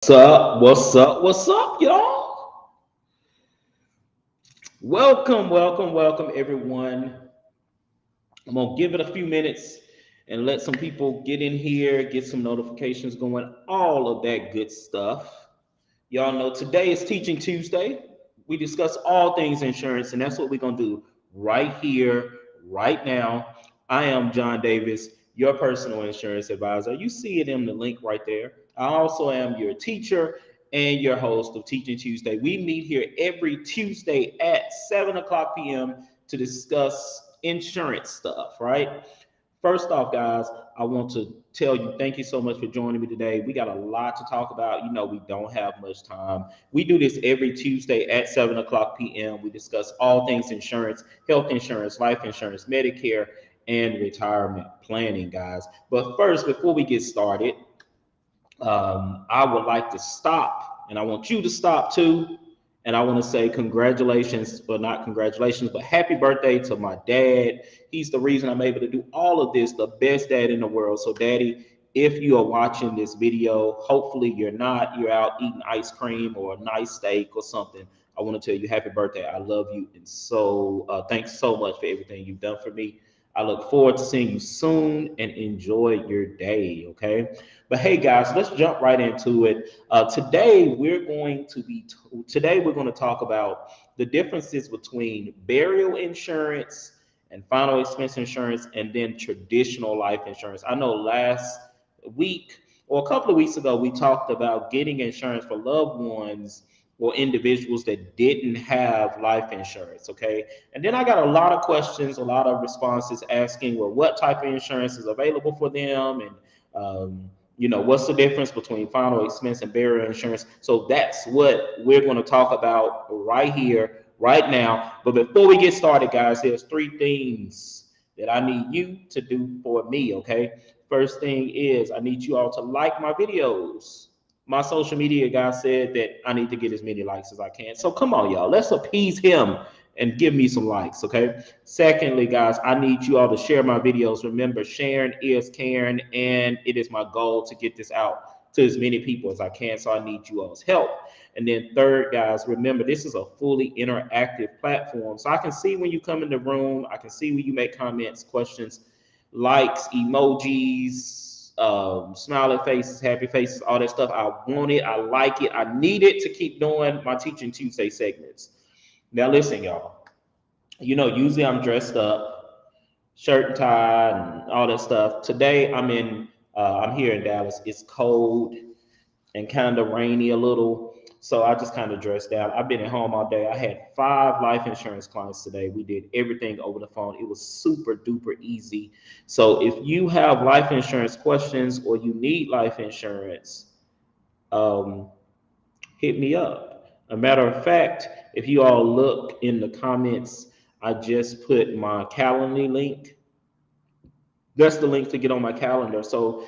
What's up? What's up? What's up, y'all? Welcome, everyone. I'm gonna give it a few minutes and let some people get in here, get some notifications going, all of that good stuff. Y'all know today is Teaching Tuesday. We discuss all things insurance, and that's what we're gonna do right here, right now. I am John Davis, your personal insurance advisor. You see it in the link right there. I also am your teacher and your host of Teaching Tuesday. We meet here every Tuesday at 7 o'clock p.m. to discuss insurance stuff, right? First off, guys, I want to tell you thank you so much for joining me today. We got a lot to talk about. You know, we don't have much time. We do this every Tuesday at 7 o'clock p.m. We discuss all things insurance, health insurance, life insurance, Medicare, and retirement planning, guys. But first, before we get started, I would like to stop, and I want you to stop too. And I want to say congratulations, but not congratulations, but happy birthday to my dad. He's the reason I'm able to do all of this, the best dad in the world. So, Daddy, if you are watching this video, hopefully you're not, you're out eating ice cream or a nice steak or something. I want to tell you happy birthday. I love you. And so, thanks so much for everything you've done for me. I look forward to seeing you soon and enjoy your day. Okay. But hey, guys, let's jump right into it. Today we're going to talk about the differences between burial insurance and final expense insurance, and then traditional life insurance. I know last week or a couple of weeks ago we talked about getting insurance for loved ones or individuals that didn't have life insurance. Okay, and then I got a lot of questions, a lot of responses asking, well, what type of insurance is available for them, and what's the difference between final expense and burial insurance? So that's what we're going to talk about right here, right now. But before we get started, guys, there's three things that I need you to do for me, okay? First thing is I need you all to like my videos. My social media guy said that I need to get as many likes as I can. So come on, y'all. Let's appease him and give me some likes, okay? Secondly, guys, I need you all to share my videos. Remember, sharing is caring, and it is my goal to get this out to as many people as I can. So I need you all's help. And then third, guys, remember, this is a fully interactive platform. So I can see when you come in the room. I can see when you make comments, questions, likes, emojis, smiley faces, happy faces, all that stuff. I want it. I like it. I need it to keep doing my Teaching Tuesday segments. Now, listen, y'all. Usually I'm dressed up, shirt and tie, and all that stuff. Today I'm here in Dallas. It's cold and kind of rainy a little, so I just kind of dressed down. I've been at home all day. I had 5 life insurance clients today. We did everything over the phone. It was super duper easy. So if you have life insurance questions or you need life insurance, um, hit me up. A matter of fact, if you all look in the comments, I just put my Calendly link. That's the link to get on my calendar. So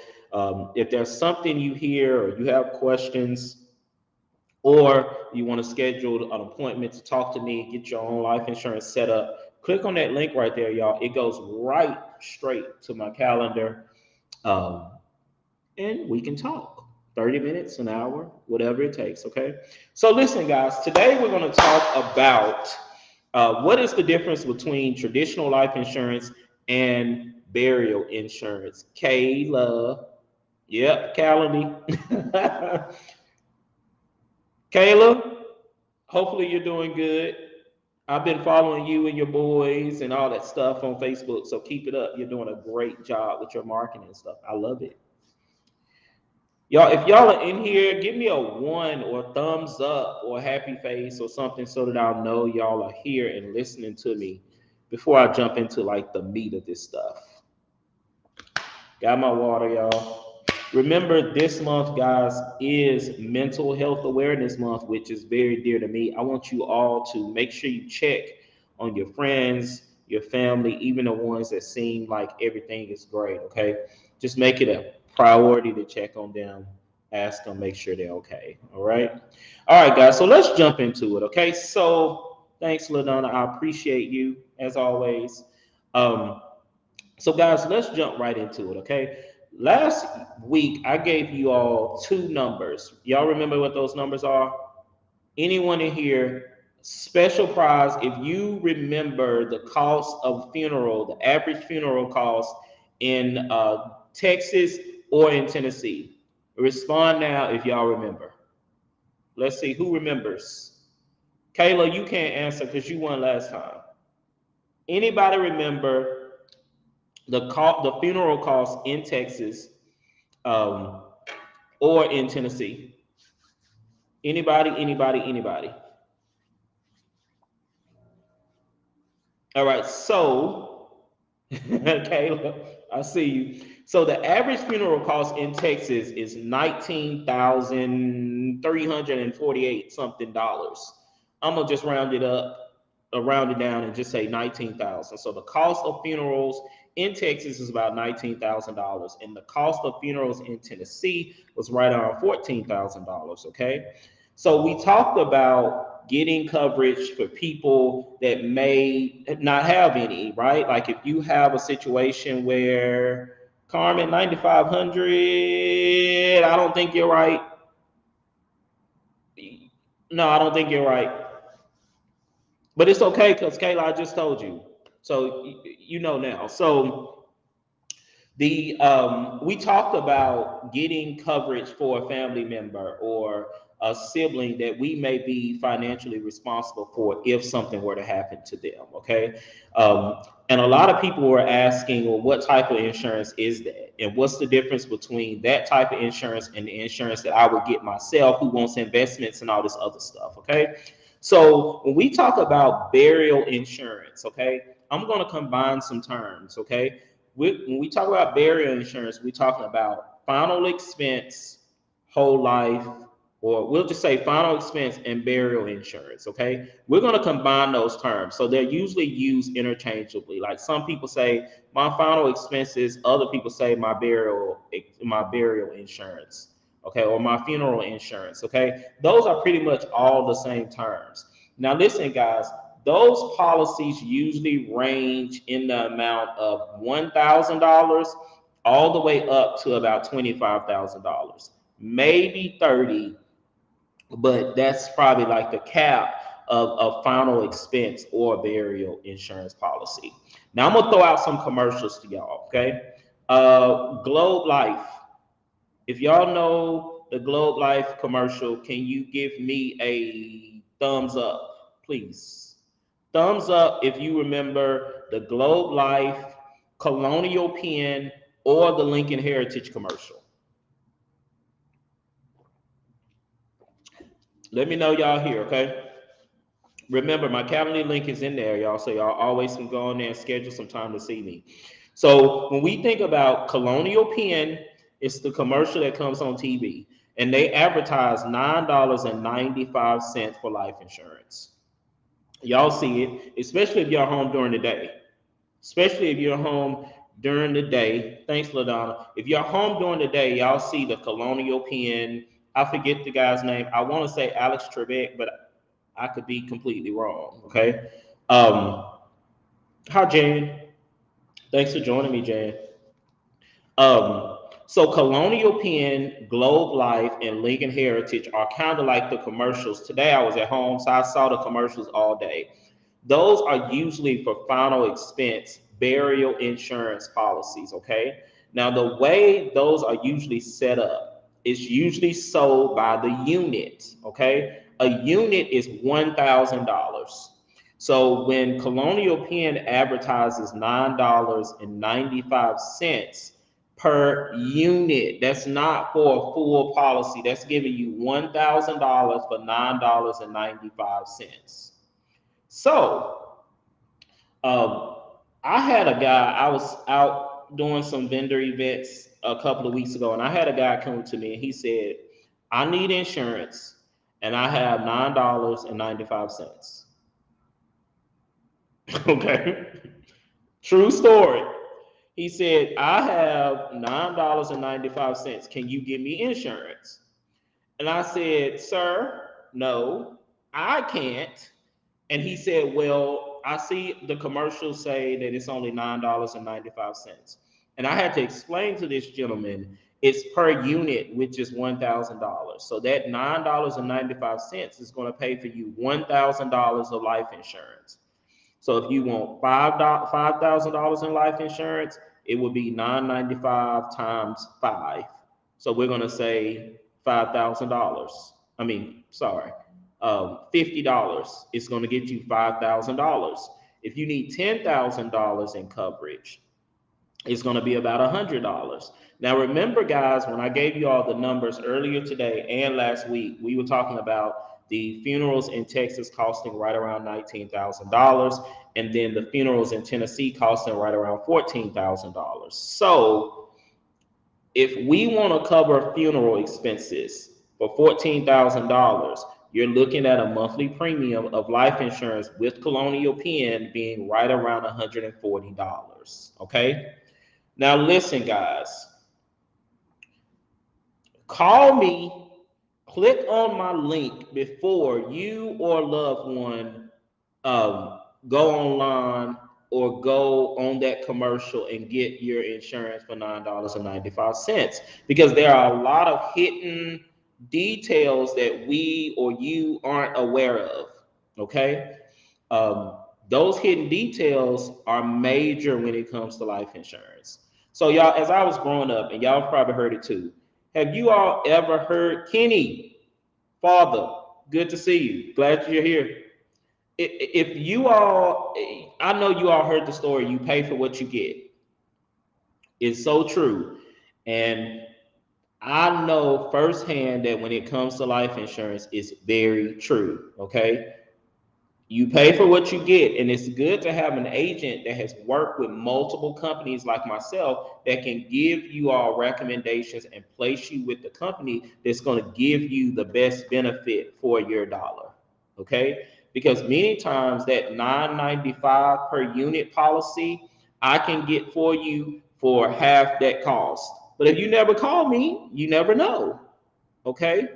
if there's something you hear or you have questions, or you want to schedule an appointment to talk to me, get your own life insurance set up, click on that link right there, y'all. It goes right straight to my calendar, um, and we can talk. 30 minutes, an hour, whatever it takes, okay? So listen, guys, today we're going to talk about what is the difference between traditional life insurance and burial insurance. Kayla, yep, Calendly. Kayla, hopefully you're doing good. I've been following you and your boys and all that stuff on Facebook, so keep it up. You're doing a great job with your marketing and stuff. I love it. Y'all, if y'all are in here, give me a 1 or a thumbs up or a happy face or something so that I'll know y'all are here and listening to me before I jump into like the meat of this stuff. Got my water, y'all. Remember, this month, guys, is Mental Health Awareness Month, which is very dear to me. I want you all to make sure you check on your friends, your family, even the ones that seem like everything is great, okay? Just make it a priority to check on them, ask them, make sure they're okay, all right? All right, guys, so let's jump into it, okay? So thanks, LaDonna. I appreciate you, as always. Um, so, guys, let's jump right into it, okay? Last week, I gave you all two numbers. Y'all remember what those numbers are? Anyone in here, special prize, if you remember the cost of funeral, the average funeral cost in Texas or in Tennessee. Respond now if y'all remember. Let's see who remembers. Kayla, you can't answer because you won last time. Anybody remember the funeral cost in Texas um, or in Tennessee? Anybody? All right, so Kayla, I see you. So the average funeral cost in Texas is $19,348 something dollars. I'm gonna just round it up, round it down, and just say 19,000. So the cost of funerals in Texas is about $19,000, and the cost of funerals in Tennessee was right around $14,000. Okay, so we talked about getting coverage for people that may not have any, right? Like if you have a situation where Carmen 9,500, I don't think you're right. No, I don't think you're right. But it's okay because Kayla, I just told you. So you know now. So the we talked about getting coverage for a family member or a sibling that we may be financially responsible for if something were to happen to them. Okay, and a lot of people were asking, well, what type of insurance is that, and what's the difference between that type of insurance and the insurance that I would get myself, who wants investments and all this other stuff. Okay, so when we talk about burial insurance, okay, I'm going to combine some terms. Okay, when we talk about burial insurance, we're talking about final expense, whole life, or we'll just say final expense and burial insurance. Okay, we're going to combine those terms, so they're usually used interchangeably. Like some people say my final expenses, other people say my burial insurance. Okay, or my funeral insurance. Okay, those are pretty much all the same terms. Now, listen, guys, those policies usually range in the amount of $1,000 all the way up to about $25,000, maybe 30, but that's probably like the cap of a final expense or burial insurance policy. Now I'm gonna throw out some commercials to y'all. Okay, Globe Life. If y'all know the Globe Life commercial, can you give me a thumbs up, please? Thumbs up if you remember the Globe Life, Colonial Penn, or the Lincoln Heritage commercial. Let me know y'all here, okay? Remember, my Calendly link is in there, y'all, so y'all always can go on there and schedule some time to see me. So when we think about Colonial Penn, it's the commercial that comes on TV, and they advertise $9.95 for life insurance. Y'all see it, especially if you're home during the day. Especially if you're home during the day. Thanks, LaDonna. If you're home during the day, y'all see the Colonial Penn. I forget the guy's name. I want to say Alex Trebek, but I could be completely wrong. Okay. Um, Hi, Jan. Thanks for joining me, Jan. So Colonial Penn, Globe Life, and Lincoln Heritage are kind of like the commercials. Today I was at home, so I saw the commercials all day. Those are usually for final expense burial insurance policies. Okay. Now, the way those are usually set up is usually sold by the unit. Okay. A unit is $1,000. So when Colonial Penn advertises $9.95 per unit, that's not for a full policy. That's giving you $1,000 for $9.95. So um, I had a guy, I was out doing some vendor events a couple of weeks ago, and I had a guy come to me and he said, I need insurance and I have $9.95. Okay. True story. He said, I have $9.95. Can you give me insurance? And I said, sir, no, I can't. And he said, well, I see the commercials say that it's only $9.95. And I had to explain to this gentleman it's per unit, which is $1,000. So that $9.95 is going to pay for you $1,000 of life insurance. So if you want $5,000 in life insurance, it would be $9.95 times 5. So we're going to say $5,000. I mean, sorry, $50. It's going to get you $5,000. If you need $10,000 in coverage, it's going to be about $100. Now, remember, guys, when I gave you all the numbers earlier today and last week, we were talking about the funerals in Texas costing right around $19,000, and then the funerals in Tennessee costing right around $14,000. So, if we want to cover funeral expenses for $14,000, you're looking at a monthly premium of life insurance with Colonial Penn being right around $140. Okay. Now, listen, guys, call me, click on my link before you or loved one go online or go on that commercial and get your insurance for $9.95, because there are a lot of hidden details that we or you aren't aware of. Okay. Um, those hidden details are major when it comes to life insurance. So, y'all, as I was growing up, and y'all probably heard it too, have you all ever heard Kenny, Father? Good to see you. Glad you're here. If you all, I know you all heard the story, you pay for what you get. It's so true. And I know firsthand that when it comes to life insurance, it's very true. Okay. You pay for what you get, and it's good to have an agent that has worked with multiple companies like myself that can give you all recommendations and place you with the company that's going to give you the best benefit for your dollar. Okay? Because many times that $9.95 per unit policy I can get for you for half that cost. But if you never call me, you never know. Okay?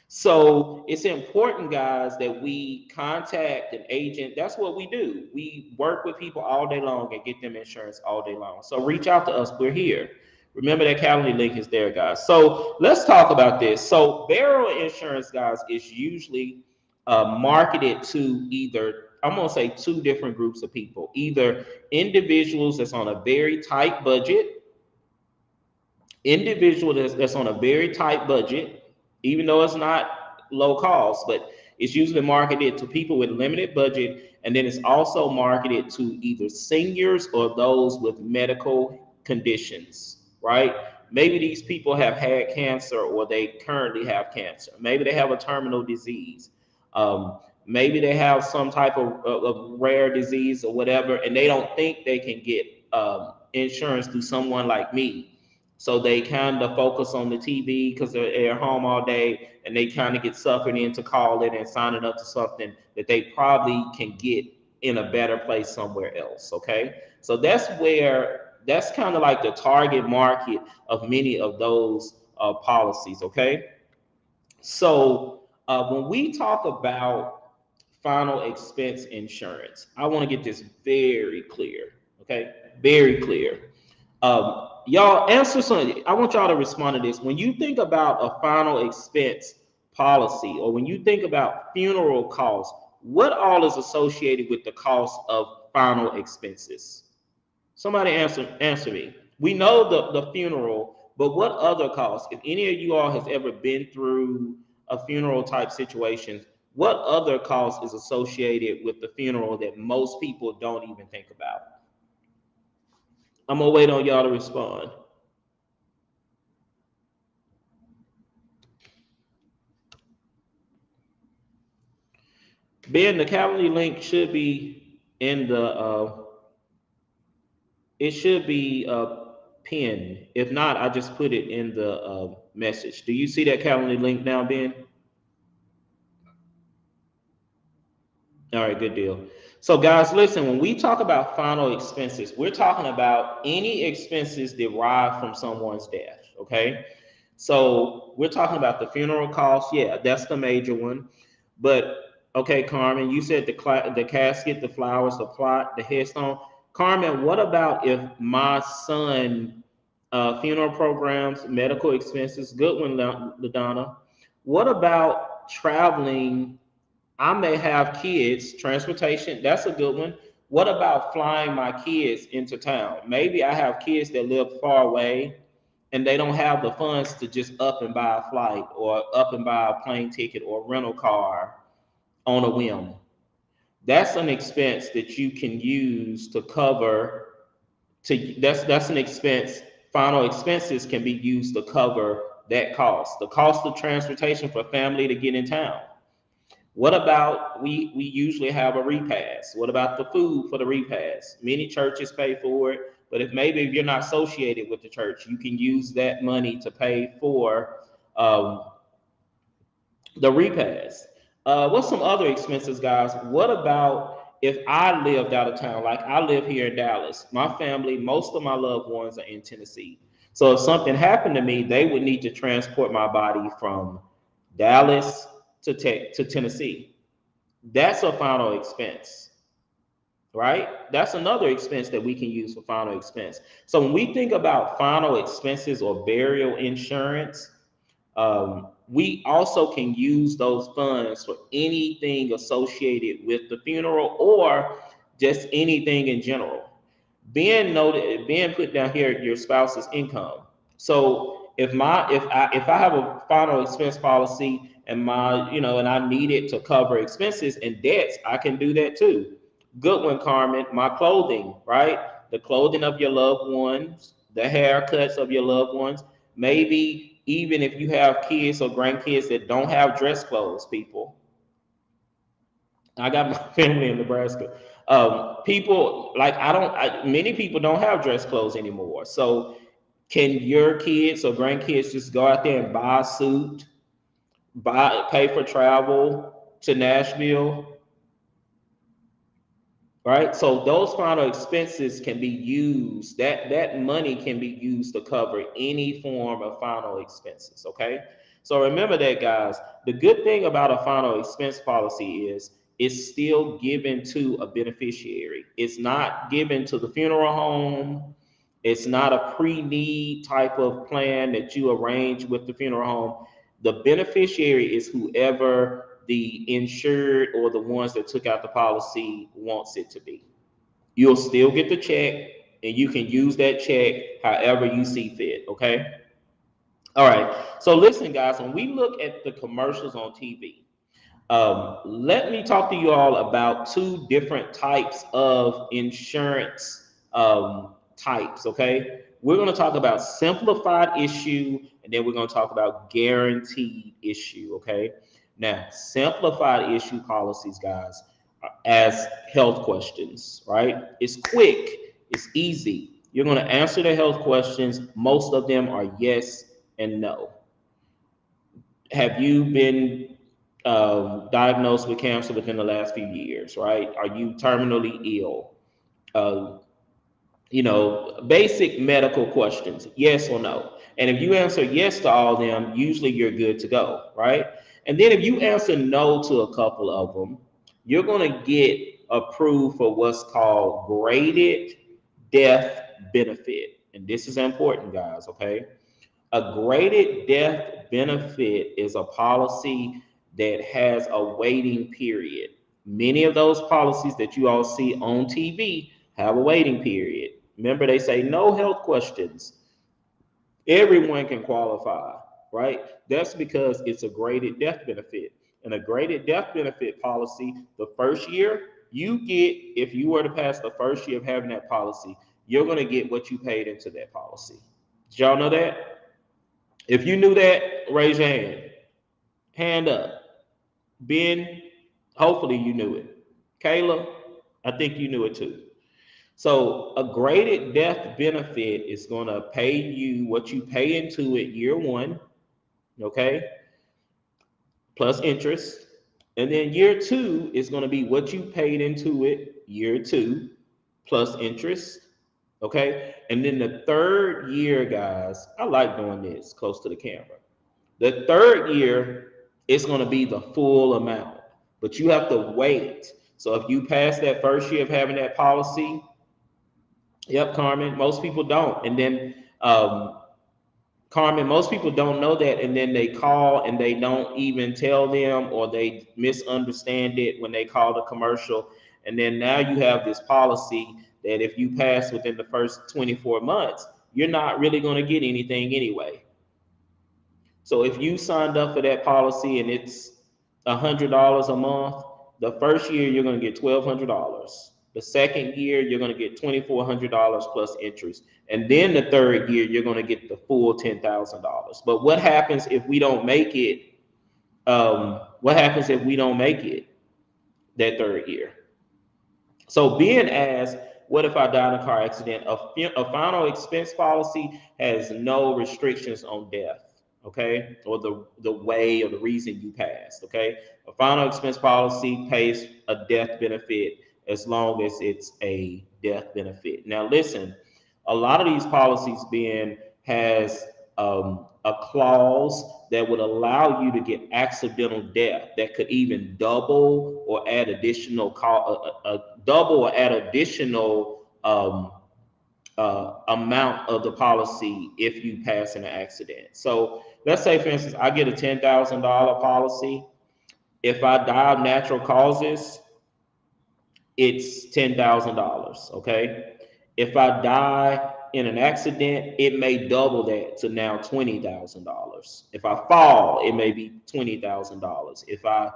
So it's important, guys, that we contact an agent. That's what we do. We work with people all day long and get them insurance all day long. So reach out to us. We're here. Remember that Calendly link is there, guys. So let's talk about this. So burial insurance, guys, is usually marketed to either, I'm going to say two different groups of people, either individuals that's on a very tight budget, that's on a very tight budget, even though it's not low cost, but it's usually marketed to people with limited budget. And then it's also marketed to either seniors or those with medical conditions, right? Maybe these people have had cancer or they currently have cancer. Maybe they have a terminal disease. Maybe they have some type of rare disease or whatever, and they don't think they can get insurance through someone like me. So they kind of focus on the TV because they're home all day, and they kind of get suckered into calling and signing up to something that they probably can get in a better place somewhere else. Okay. So that's kind of like the target market of many of those policies. Okay. So when we talk about final expense insurance, I want to get this very clear. Okay. Very clear. Y'all answer something. I want y'all to respond to this. When you think about a final expense policy, or when you think about funeral costs, what all is associated with the cost of final expenses? Somebody answer me. We know the funeral, but what other costs? If any of you all has ever been through a funeral type situation, what other cost is associated with the funeral that most people don't even think about? I'm gonna wait on y'all to respond. Ben, the Calendly link should be in the it should be pinned. If not, I just put it in the message. Do you see that Calendly link now, Ben? All right, good deal. So, guys, listen, when we talk about final expenses, we're talking about any expenses derived from someone's death, okay? So, we're talking about the funeral costs. Yeah, that's the major one. But, okay, Carmen, you said the casket, the flowers, the plot, the headstone. Carmen, what about if my son funeral programs, medical expenses? Good one, LaDonna. What about traveling? I may have kids, transportation, that's a good one. What about flying my kids into town? Maybe I have kids that live far away and they don't have the funds to just up and buy a flight or up and buy a plane ticket or rental car on a whim. That's an expense that you can use to cover that's an expense. Final expenses can be used to cover that cost. The cost of transportation for family to get in town. What about we usually have a repast? What about the food for the repast? Many churches pay for it, but if you're not associated with the church, you can use that money to pay for um, the repast. What's some other expenses, guys? What about if I lived out of town? Like I live here in Dallas. My family, most of my loved ones are in Tennessee. So if something happened to me, they would need to transport my body from Dallas to Tennessee. That's a final expense, right? That's another expense that we can use for final expense. So when we think about final expenses or burial insurance, we also can use those funds for anything associated with the funeral or just anything in general. Being put down here your spouse's income. So if I have a final expense policy and my and I need it to cover expenses and debts, I can do that too. Good one, Carmen. My clothing, right? The clothing of your loved ones, the haircuts of your loved ones. Maybe even if you have kids or grandkids that don't have dress clothes, people. I got my family in Nebraska. People like many people don't have dress clothes anymore. So can your kids or grandkids just go out there and buy a suit, pay for travel to Nashville, right? So those final expenses can be used. That money can be used to cover any form of final expenses. Okay. So remember that, guys. The good thing about a final expense policy is it's still given to a beneficiary. It's not given to the funeral home. It's not a pre-need type of plan that you arrange with the funeral home. The beneficiary is whoever the insured or the ones that took out the policy wants it to be. You'll still get the check and you can use that check however you see fit. Okay. All right. So listen, guys, when we look at the commercials on TV, let me talk to you all about two different types of insurance types. Okay. We're going to talk about simplified issue and then we're going to talk about guaranteed issue. Okay. Now, simplified issue policies, guys, as health questions, right? It's quick, it's easy. You're going to answer the health questions. Most of them are yes and no. Have you been diagnosed with cancer within the last few years, right? Are you terminally ill? Uh, basic medical questions, yes or no. And if you answer yes to all of them, usually you're good to go, right? And then if you answer no to a couple of them, you're going to get approved for what's called graded death benefit. And this is important, guys, okay? A graded death benefit is a policy that has a waiting period. Many of those policies that you all see on TV have a waiting period. Remember, they say no health questions. Everyone can qualify, right? That's because it's a graded death benefit. And a graded death benefit policy, the first year you get, if you were to pass the first year of having that policy, you're going to get what you paid into that policy. Did y'all know that? If you knew that, raise your hand. Hand up. Ben, hopefully you knew it. Kayla, I think you knew it too. So a graded death benefit is going to pay you what you pay into it year one, okay, plus interest. And then year two is going to be what you paid into it year two, plus interest, okay. And then the third year, guys, I like doing this close to the camera. The third year, it's going to be the full amount, but you have to wait. So if you pass that first year of having that policy, Yep, Carmen. Most people don't. And then, Carmen, most people don't know that. And then they call and they don't even tell them, or they misunderstand it when they call the commercial. And then now you have this policy that if you pass within the first 24 months, you're not really going to get anything anyway. So if you signed up for that policy and it's $100 a month, the first year you're going to get $1,200. The second year you're going to get $2,400 plus interest, and then the third year you're going to get the full $10,000. But what happens if we don't make it? What happens if we don't make it that third year? So being asked, what if I die in a car accident? A final expense policy has no restrictions on death, okay, or the way or the reason you passed, okay. A final expense policy pays a death benefit as long as it's a death benefit. Now, listen, a lot of these policies being has a clause that would allow you to get accidental death that could even double or add additional double or add additional amount of the policy if you pass in an accident. So let's say, for instance, I get a $10,000 policy. If I die of natural causes, it's $10,000. Okay. If I die in an accident, it may double that to now $20,000. If I fall, it may be $20,000. If I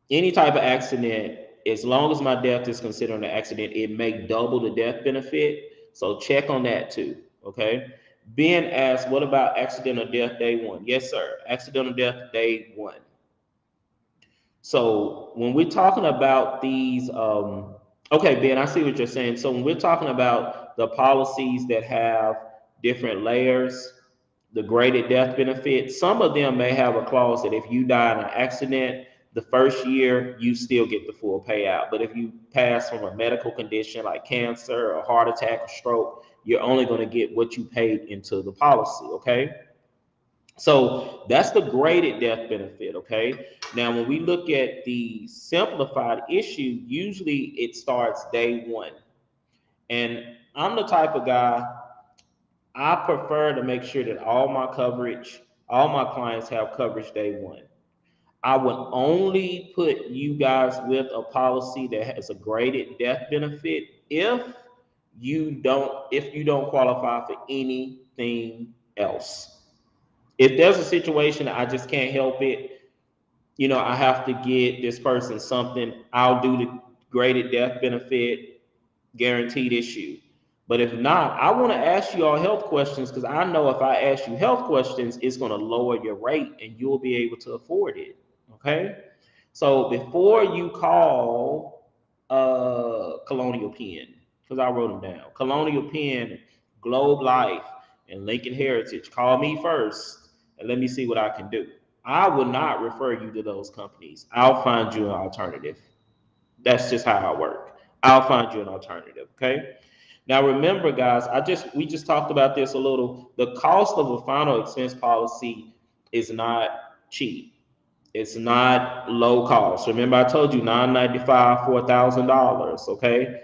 any type of accident, as long as my death is considered an accident, it may double the death benefit. So check on that too. Okay. Being asked, what about accidental death day one? Yes, sir. Accidental death day one. So when we're talking about these, okay, Ben, I see what you're saying. So when we're talking about the policies that have different layers, the graded death benefit, some of them may have a clause that if you die in an accident, the first year you still get the full payout. But if you pass from a medical condition like cancer or heart attack or stroke, you're only going to get what you paid into the policy. Okay. So that's the graded death benefit, okay? Now, when we look at the simplified issue, usually it starts day one. And I'm the type of guy, I prefer to make sure that all my clients have coverage day one. I would only put you guys with a policy that has a graded death benefit if you don't qualify for anything else. If there's a situation that I just can't help it, I have to get this person something, I'll do the graded death benefit guaranteed issue. But if not, I want to ask you all health questions because I know if I ask you health questions, it's going to lower your rate and you'll be able to afford it. Okay. So before you call Colonial Penn, because I wrote them down, Colonial Penn, Globe Life, and Lincoln Heritage, call me first and let me see what I can do. I will not refer you to those companies. I'll find you an alternative. That's just how I work. I'll find you an alternative. Okay. Now remember, guys, we just talked about this a little. The cost of a final expense policy is not cheap. It's not low cost. Remember, I told you $995 for $1,000. Okay.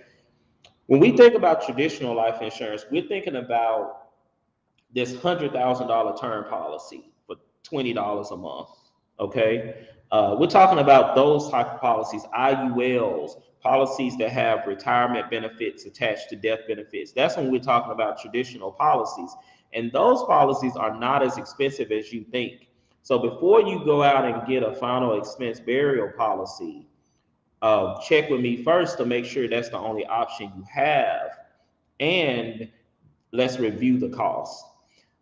When we think about traditional life insurance, we're thinking about this $100,000 term policy for $20 a month. Okay. We're talking about those type of policies, IULs, policies that have retirement benefits attached to death benefits. That's when we're talking about traditional policies. And those policies are not as expensive as you think. So before you go out and get a final expense burial policy, check with me first to make sure that's the only option you have. And let's review the cost.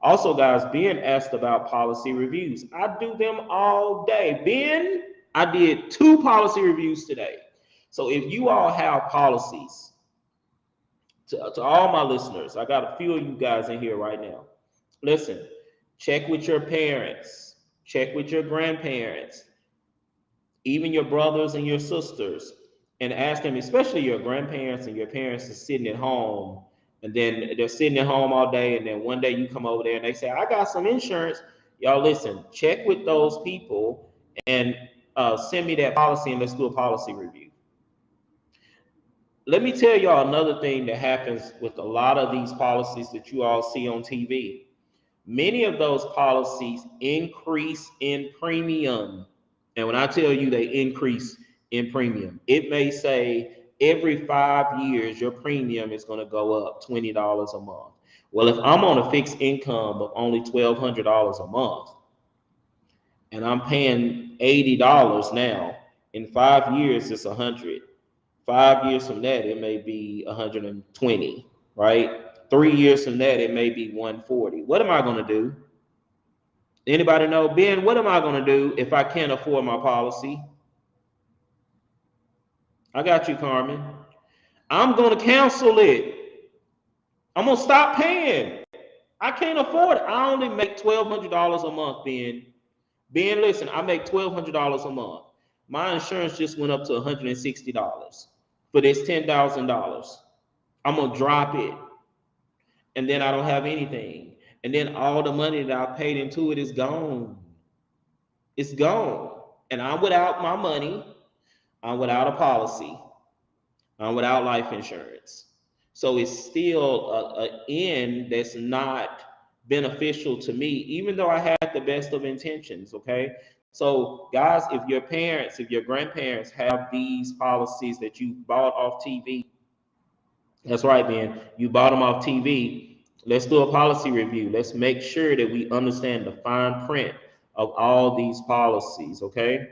Also, guys, being asked about policy reviews. I do them all day. Ben, I did 2 policy reviews today. So if you all have policies, to all my listeners, I got a few of you guys in here right now. Listen, check with your parents, check with your grandparents, even your brothers and your sisters, and ask them, especially your grandparents and your parents are sitting at home, and then they're sitting at home all day, and then one day you come over there and they say, I got some insurance. Y'all listen, check with those people and send me that policy and let's do a policy review. Let me tell y'all another thing that happens with a lot of these policies that you all see on TV. Many of those policies increase in premium. And when I tell you they increase in premium, it may say every 5 years your premium is going to go up $20 a month. Well, if I'm on a fixed income of only $1,200 a month and I'm paying $80 now, in 5 years it's 100. 5 years from that, it may be 120, right? 3 years from that, it may be 140. What am I going to do? Anybody know? Ben, what am I going to do if I can't afford my policy? I got you, Carmen. I'm going to cancel it. I'm going to stop paying. I can't afford it. I only make $1,200 a month, Ben. Ben, listen, I make $1,200 a month. My insurance just went up to $160 for this $10,000. I'm going to drop it. And then I don't have anything. And then all the money that I paid into it is gone. It's gone. And I'm without my money. I'm without a policy. I'm without life insurance. So it's still an end that's not beneficial to me, even though I had the best of intentions. Okay. So, guys, if your parents, if your grandparents have these policies that you bought off TV, that's right, man, you bought them off TV. Let's do a policy review. Let's make sure that we understand the fine print of all these policies. Okay.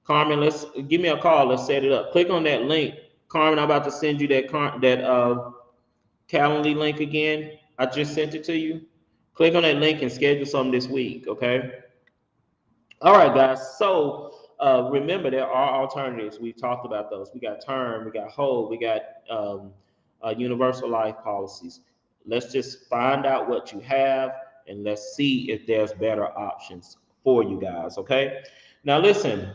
Carmen, let's give me a call. Let's set it up. Click on that link. Carmen, I'm about to send you that Calendly link again. I just sent it to you. Click on that link and schedule something this week, okay? All right, guys. So remember, there are alternatives. We've talked about those. We got term, we got whole, we got universal life policies. Let's just find out what you have and let's see if there's better options for you guys, okay? Now, listen,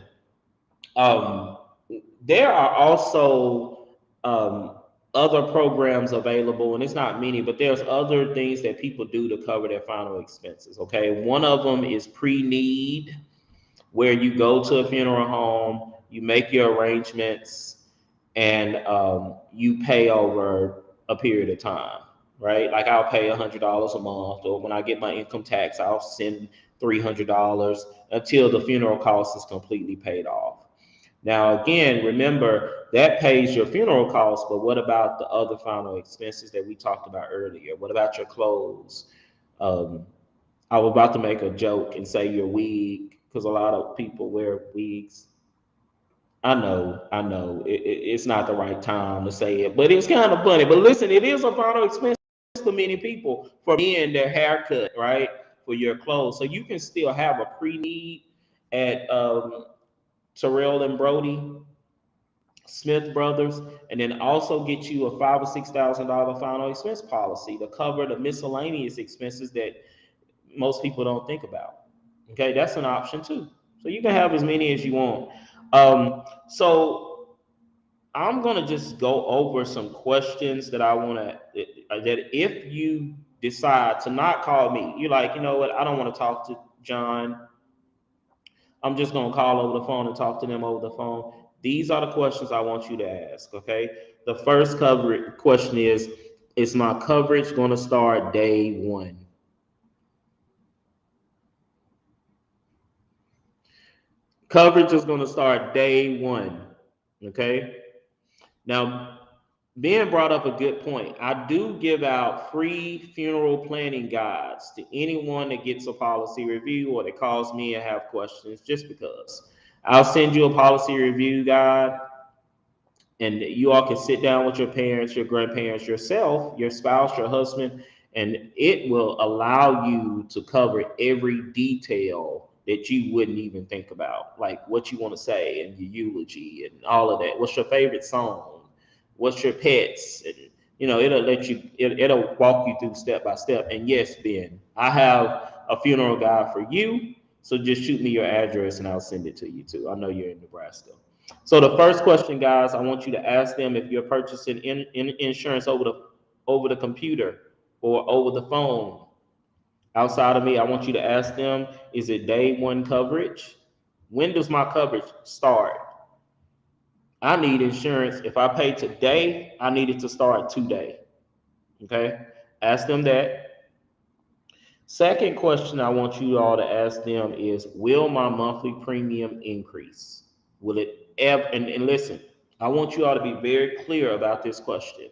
um, there are also other programs available, and it's not many, but there's other things that people do to cover their final expenses. Okay, one of them is pre-need, where you go to a funeral home, you make your arrangements, and you pay over a period of time, right? Like I'll pay $100 a month, or when I get my income tax, I'll send $300 until the funeral cost is completely paid off. Now, again, remember that pays your funeral costs, but what about the other final expenses that we talked about earlier? What about your clothes? Um, I was about to make a joke and say your wig, because a lot of people wear wigs. I know, it's not the right time to say it, but it's kind of funny. But listen, it is a final expense for many people for being their haircut, right? For your clothes. So you can still have a pre-need at Terrell and Brody Smith Brothers, and then also get you a $5,000 or $6,000 final expense policy to cover the miscellaneous expenses that most people don't think about. Okay, that's an option too. So you can have as many as you want. So I'm gonna just go over some questions that I want to that if you decide to not call me, you're like, you know what, I don't want to talk to John. I'm just gonna call over the phone and talk to them over the phone. These are the questions I want you to ask. Okay. The first coverage question is my coverage going to start day one? Coverage is going to start day one. Okay. Now, Ben brought up a good point. I do give out free funeral planning guides to anyone that gets a policy review or that calls me and have questions, just because. I'll send you a policy review guide, and you all can sit down with your parents, your grandparents, yourself, your spouse, your husband, and it will allow you to cover every detail that you wouldn't even think about, like what you want to say and your eulogy and all of that. What's your favorite song? What's your pets? And it'll let you, it'll walk you through step by step. And yes, Ben, I have a funeral guide for you. So just shoot me your address and I'll send it to you too. I know you're in Nebraska. So the first question, guys, I want you to ask them if you're purchasing insurance over the computer or over the phone. Outside of me, I want you to ask them, is it day one coverage? When does my coverage start? I need insurance. If I pay today, I need it to start today. Okay? Ask them that. Second question I want you all to ask them is, will my monthly premium increase? Will it ever? And listen, I want you all to be very clear about this question.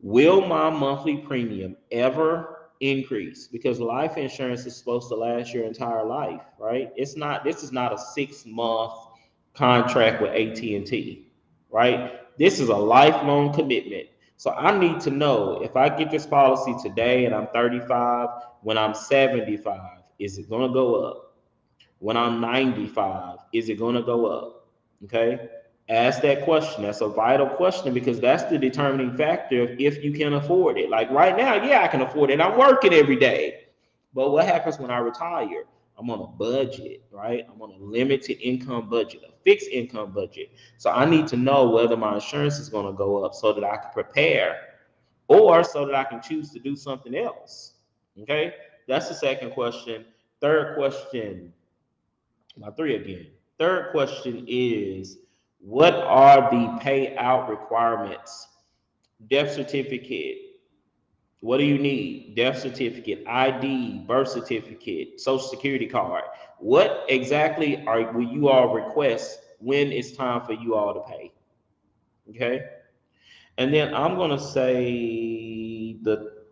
Will my monthly premium ever increase? Because life insurance is supposed to last your entire life, right? It's not, this is not a 6-month contract with AT&T, right? This is a lifelong commitment. So I need to know, if I get this policy today and I'm 35, when I'm 75, is it going to go up? When I'm 95, is it going to go up? Okay. Ask that question. That's a vital question because that's the determining factor of if you can afford it. Like right now, yeah, I can afford it. I'm working every day. But what happens when I retire? I'm on a budget, right? I'm on a limited income budget, a fixed income budget. So I need to know whether my insurance is going to go up so that I can prepare or so that I can choose to do something else. Okay. That's the second question. Third question, my three again. Third question is, what are the payout requirements? Death certificate. What do you need? Death certificate, ID, birth certificate, social security card. What exactly will you all request when it's time for you all to pay? Okay. And then I'm going to say the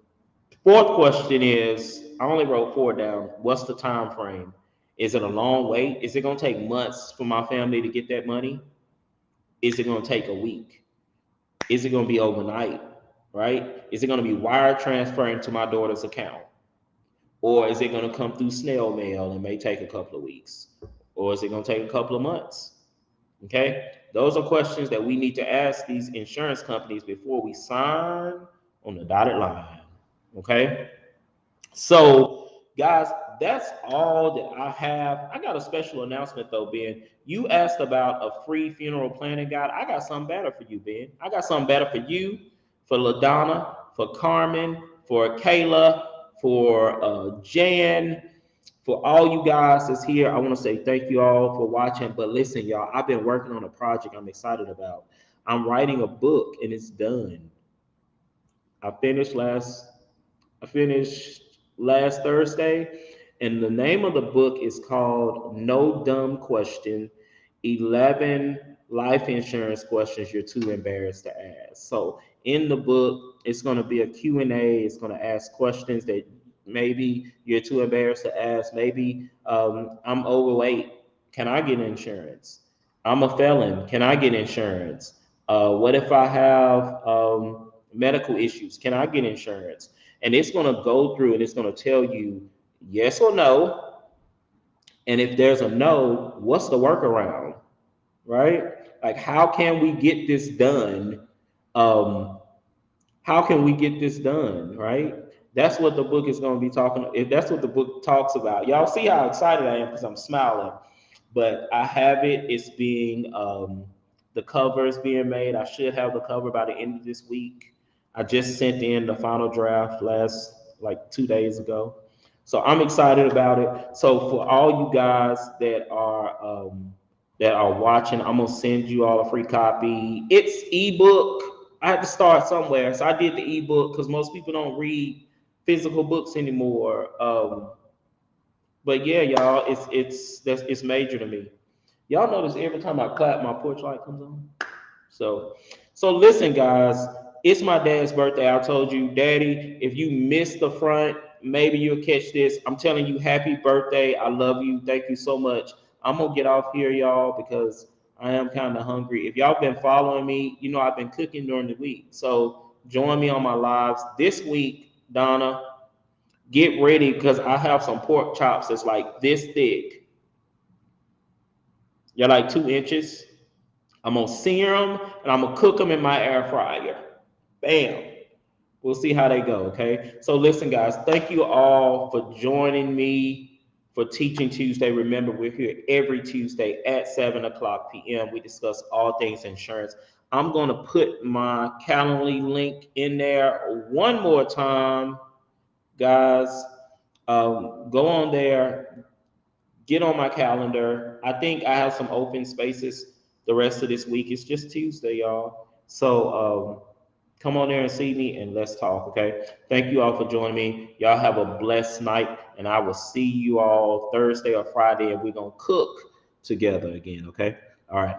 fourth question is, I only wrote 4 down. What's the time frame? Is it a long wait? Is it going to take months for my family to get that money? Is it going to take a week? Is it going to be overnight? Right? Is it going to be wire transferring to my daughter's account? Or is it going to come through snail mail and may take a couple of weeks? Or is it going to take a couple of months? Okay? Those are questions that we need to ask these insurance companies before we sign on the dotted line. Okay? So, guys, that's all that I have. I got a special announcement though, Ben. You asked about a free funeral planning guide. I got something better for you, Ben. I got something better for you, for LaDonna, for Carmen, for Kayla, for Jan, for all you guys that's here. I want to say thank you all for watching. But listen, y'all, I've been working on a project I'm excited about. I'm writing a book and it's done. I finished last I finished last Thursday, and the name of the book is called No Dumb Question: 11 Life Insurance Questions You're Too Embarrassed to Ask. So in the book, it's going to be a Q&A. It's going to ask questions that maybe you're too embarrassed to ask. Maybe I'm overweight. Can I get insurance? I'm a felon. Can I get insurance? What if I have medical issues? Can I get insurance? And it's going to go through and it's going to tell you yes or no. And if there's a no, what's the workaround? Right? Like, how can we get this done? How can we get this done? Right? That's what the book is going to be talking. If that's what the book talks about, y'all see how excited I am because I'm smiling. But I have it. It's being the cover is being made. I should have the cover by the end of this week. I just sent in the final draft like 2 days ago. So I'm excited about it. So for all you guys that are watching, I'm gonna send you all a free copy. It's ebook. I had to start somewhere, so I did the ebook because most people don't read physical books anymore. But yeah, y'all, it's major to me. Y'all notice every time I clap, my porch light comes on. So listen, guys, it's my dad's birthday. I told you, Daddy, if you missed the front, maybe you'll catch this. I'm telling you, happy birthday. I love you. Thank you so much. I'm gonna get off here, y'all, because I am kind of hungry. If y'all been following me, you know I've been cooking during the week. So join me on my lives this week, Donna. Get ready because I have some pork chops that's like this thick. They're like 2 inches. I'm gonna sear them and I'm gonna cook them in my air fryer. Bam. We'll see how they go. Okay. So listen, guys, thank you all for joining me for Teaching Tuesday. Remember, we're here every Tuesday at 7:00 p.m. We discuss all things insurance. I'm gonna put my Calendly link in there one more time, guys. Go on there, get on my calendar. I think I have some open spaces the rest of this week. It's just Tuesday, y'all. So come on there and see me and let's talk, okay? Thank you all for joining me. Y'all have a blessed night, and I will see you all Thursday or Friday, and we're going to cook together again, okay? All right.